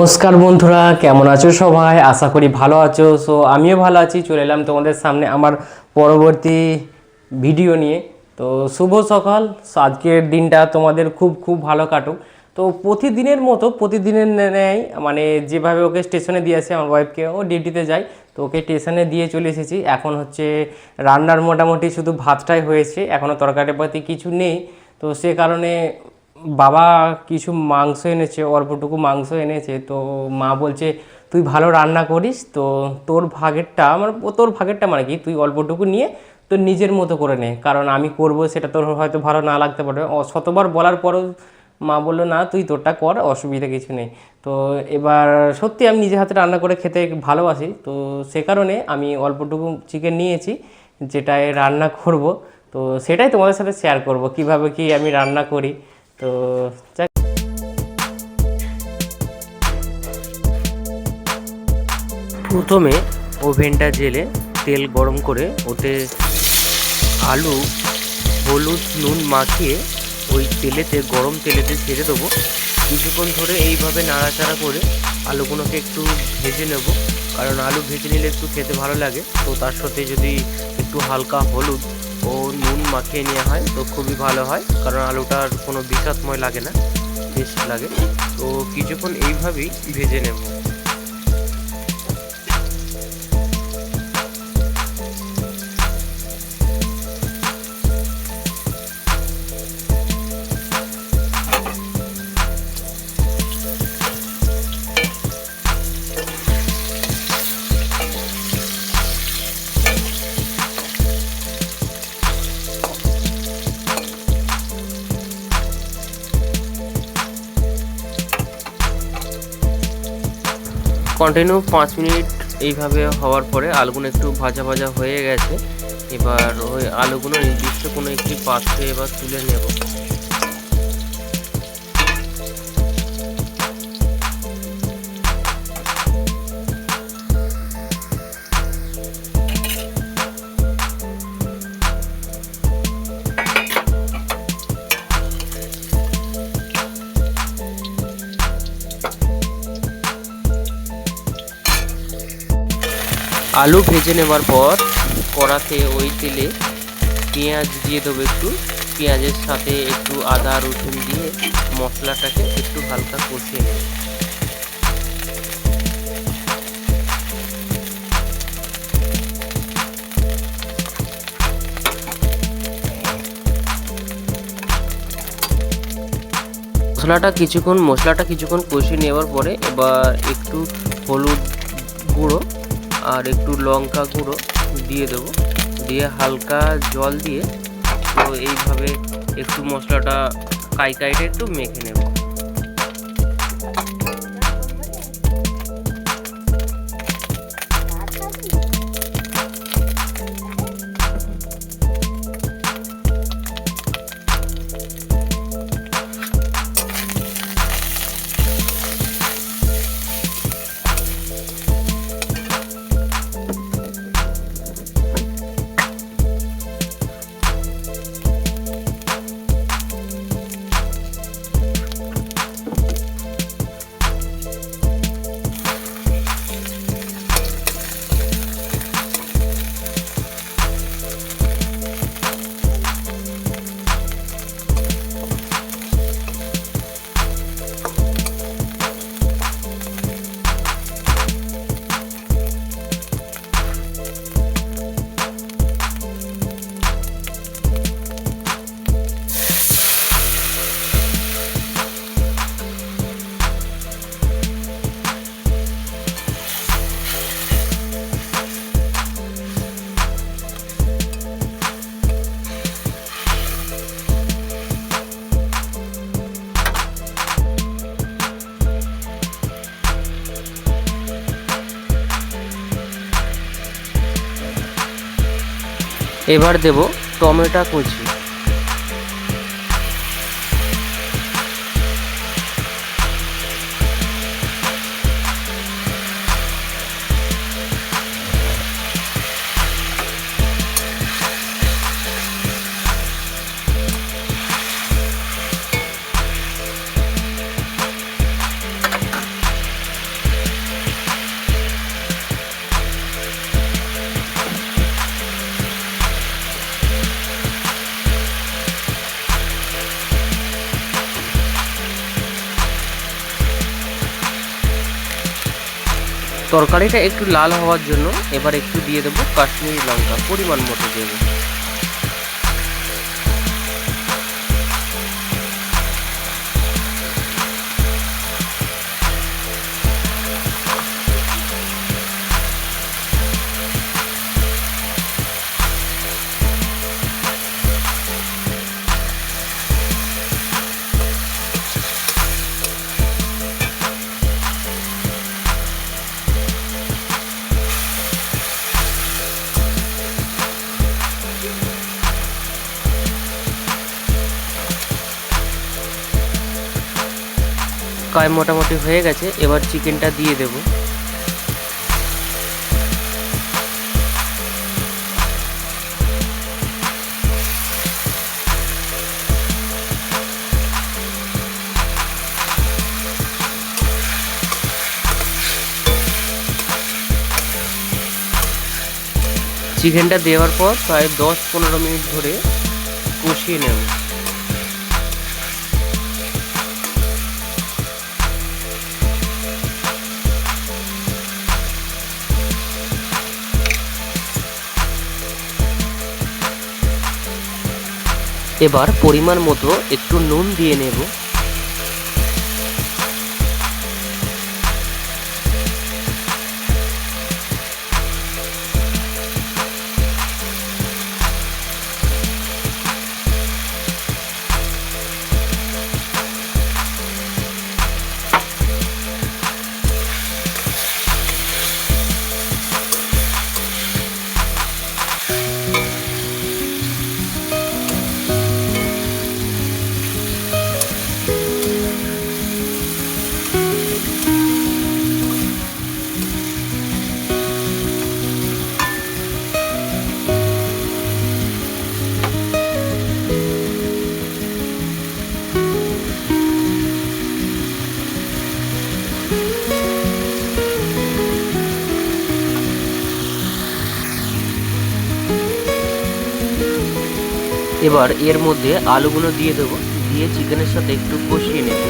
নমস্কার বন্ধুরা, কেমন আছো সবাই? আশা করি ভালো আছো। আমিও ভালো আছি। চলে এলাম তোমাদের সামনে আমার পরবর্তী ভিডিও নিয়ে। তো শুভ সকাল। আজকের দিনটা তোমাদের খুব খুব ভালো কাটুক। তো প্রতিদিনের মতো প্রতিদিনের ন্যায় মানে যেভাবে ওকে স্টেশনে দিয়ে আসে আমার ওয়াইফকে, ও ডিউটিতে যায়, তো ওকে স্টেশনে দিয়ে চলে এসেছি। এখন হচ্ছে রান্নার মোটামুটি শুধু ভাতটাই হয়েছে, এখনও তরকারিপাতি কিছু নেই। তো সে কারণে বাবা কিছু মাংস এনেছে, অল্পটুকু মাংস এনেছে। তো মা বলছে তুই ভালো রান্না করিস, তো তোর ভাগেরটা মানে তোর ভাগেরটা মানে কি, তুই অল্পটুকু নিয়ে তোর নিজের মতো করে নে, কারণ আমি করব সেটা তোর হয়তো ভালো না লাগতে পারে। শতবার বলার পরেও মা বললো না, তুই তোরটা কর, অসুবিধা কিছু নেই। তো এবার সত্যি আমি নিজে হাতে রান্না করে খেতে ভালোবাসি, তো সে কারণে আমি অল্পটুকু চিকেন নিয়েছি, যেটায় রান্না করব। তো সেটাই তোমাদের সাথে শেয়ার করব কিভাবে কি আমি রান্না করি। তো প্রথমে ওভেনটা জেলে তেল গরম করে ওতে আলু হলুদ নুন মাখিয়ে ওই তেলেতে, গরম তেলেতে ছেড়ে দেবো। কিছুক্ষণ ধরে এইভাবে নাড়াচাড়া করে আলুগুলোকে একটু ভেজে নেব, কারণ আলু ভেজে নিলে একটু খেতে ভালো লাগে। তো তার সাথে যদি একটু হালকা হলুদ ও নুন মাখিয়ে নেওয়া হয় তো খুবই ভালো হয়, কারণ আলুটার কোনো বিষাক্তময় লাগে না, টেস্ট লাগে। তো কিছুক্ষণ এইভাবেই ভেজে নেব। কন্টিনিউ 5 মিনিট এইভাবে হওয়ার পরে আলুগুলো একটু ভাজা ভাজা হয়ে গেছে। এবার ওই আলুগুলো নির্দিষ্ট কোনো একটি পাত্রে এবার তুলে নেব। আলু ভেজে নেবার পর কড়াতে ওই তেলে পেঁয়াজ দিয়ে দেবো একটু। পেঁয়াজের সাথে একটু আদা রসুন দিয়ে মশলাটাকে একটু হালকা কষিয়ে নেব। মশলাটা কিছুক্ষণ কষিয়ে নেওয়ার পরে এবার একটু হলুদ গুঁড়ো আর একটু লঙ্কা গুঁড়ো দিয়ে দেবো, দিয়ে হালকা জল দিয়ে তো এইভাবে একটু মশলাটা কাইটে একটু মেখে নেব। এবার দেব টমেটো কুচি। তরকারিটা একটু লাল হওয়ার জন্য এবার একটু দিয়ে দেবো কাশ্মীরি লঙ্কা, পরিমাণ মতো দেবো। কয় মোটামুটি হয়ে গেছে, এবার চিকেনটা দিয়ে দেব। চিকেনটা দেওয়ার পর প্রায় 10-15 মিনিট ধরে কষিয়ে নেব। এবার পরিমাণ মতো একটু নুন দিয়ে নেব। এবার এর মধ্যে আলুগুলো দিয়ে দেবো, দিয়ে চিকেনের সাথে একটু কষিয়ে নেব।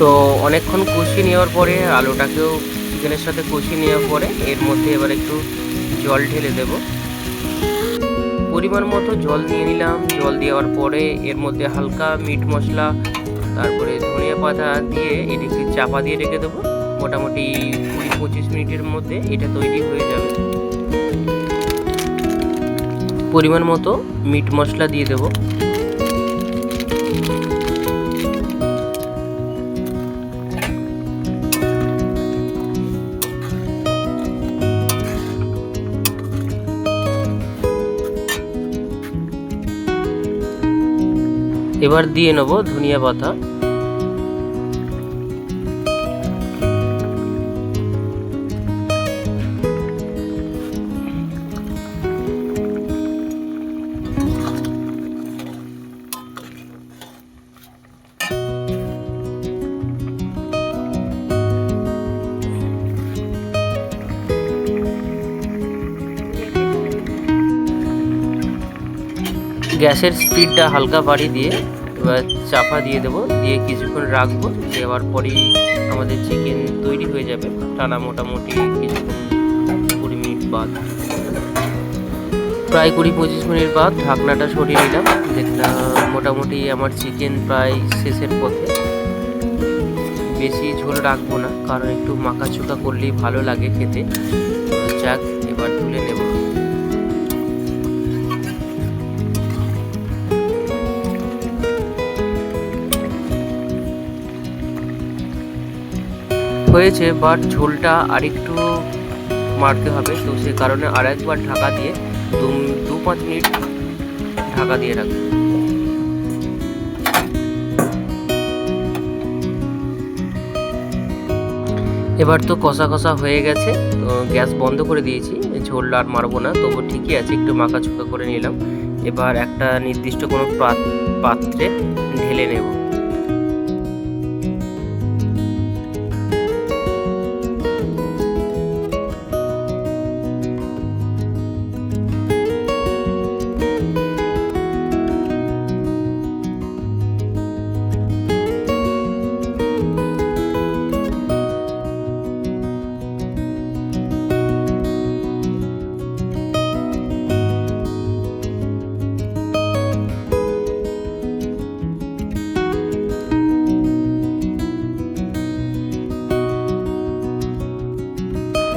তো অনেকক্ষণ কষিয়ে নেওয়ার পরে আলুটাকেও চিকেনের সাথে কষিয়ে নেওয়ার পরে এর মধ্যে এবার একটু জল ঢেলে দেব। পরিমাণ মতো জল দিয়ে নিলাম। জল দেওয়ার পরে এর মধ্যে হালকা মিট মশলা, তারপরে ধনিয়া পাতা দিয়ে এটিকে চাপা দিয়ে রেখে দেবো। মোটামুটি 20-25 মিনিটের মধ্যে এটা তৈরি হয়ে যাবে। পরিমাণ মতো মিট মশলা দিয়ে দেবো। এবার দিয়ে নেব ধনিয়া পাতা। গ্যাসের স্পিডটা হালকা বাড়িয়ে দিয়ে এবার চাপা দিয়ে দেবো, দিয়ে কিছুক্ষণ রাখবো। দেওয়ার পরেই আমাদের চিকেন তৈরি হয়ে যাবে। টানা মোটামুটি কিছুক্ষণ 20 মিনিট বাদ, প্রায় 20-25 মিনিট বাদ ঢাকনাটা সরিয়ে নিলাম। দেখলাম মোটামুটি আমার চিকেন প্রায় শেষের পথে। বেশি ঝোল রাখবো না, কারণ একটু মাখাচোকা করলেই ভালো লাগে খেতে। যাক, এবার তুলে নেব। হয়েছে, বাট ঝোলটা আরেকটু মারতে হবে, তো সে কারণে আর একবার ঢাকা দিয়ে 2-5 মিনিট ঢাকা দিয়ে রাখবো। এবার তো কষা কষা হয়ে গেছে, তো গ্যাস বন্ধ করে দিয়েছি, ঝোল আর মারবো না, তবু ঠিকই আছে, একটু মাখাচোখা করে নিলাম। এবার একটা নির্দিষ্ট কোনো পাত্রে ঢেলে নেব।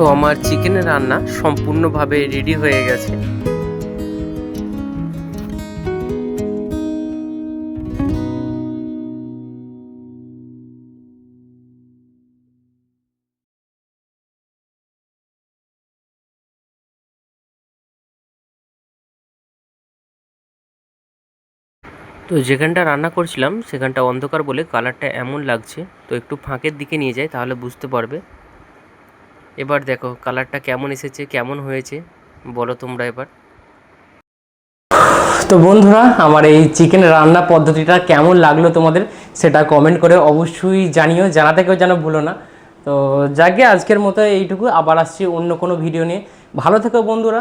তো আমার চিকেনের রান্না সম্পূর্ণভাবে রেডি হয়ে গেছে। তো যেখানটা রান্না করছিলাম সেখানটা অন্ধকার বলে কালারটা এমন লাগছে, তো একটু ফাঁকের দিকে নিয়ে যাই তাহলে বুঝতে পারবে। এবার দেখো কালারটা কেমন এসেছে, কেমন হয়েছে বলো তোমরা এবার। তো বন্ধুরা, আমার এই চিকেন রান্না পদ্ধতিটা কেমন লাগলো তোমাদের সেটা কমেন্ট করে অবশ্যই জানিও, জানাতে কেউ যেন ভুলো না। তো যাকে আজকের মতো এইটুকু, আবার আসছি অন্য কোনো ভিডিও নিয়ে। ভালো থেকো বন্ধুরা,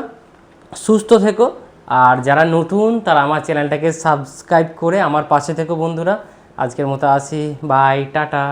সুস্থ থেকো, আর যারা নতুন তারা আমার চ্যানেলটাকে সাবস্ক্রাইব করে আমার পাশে থেকো বন্ধুরা। আজকের মতো আসি, বাই, টাটা।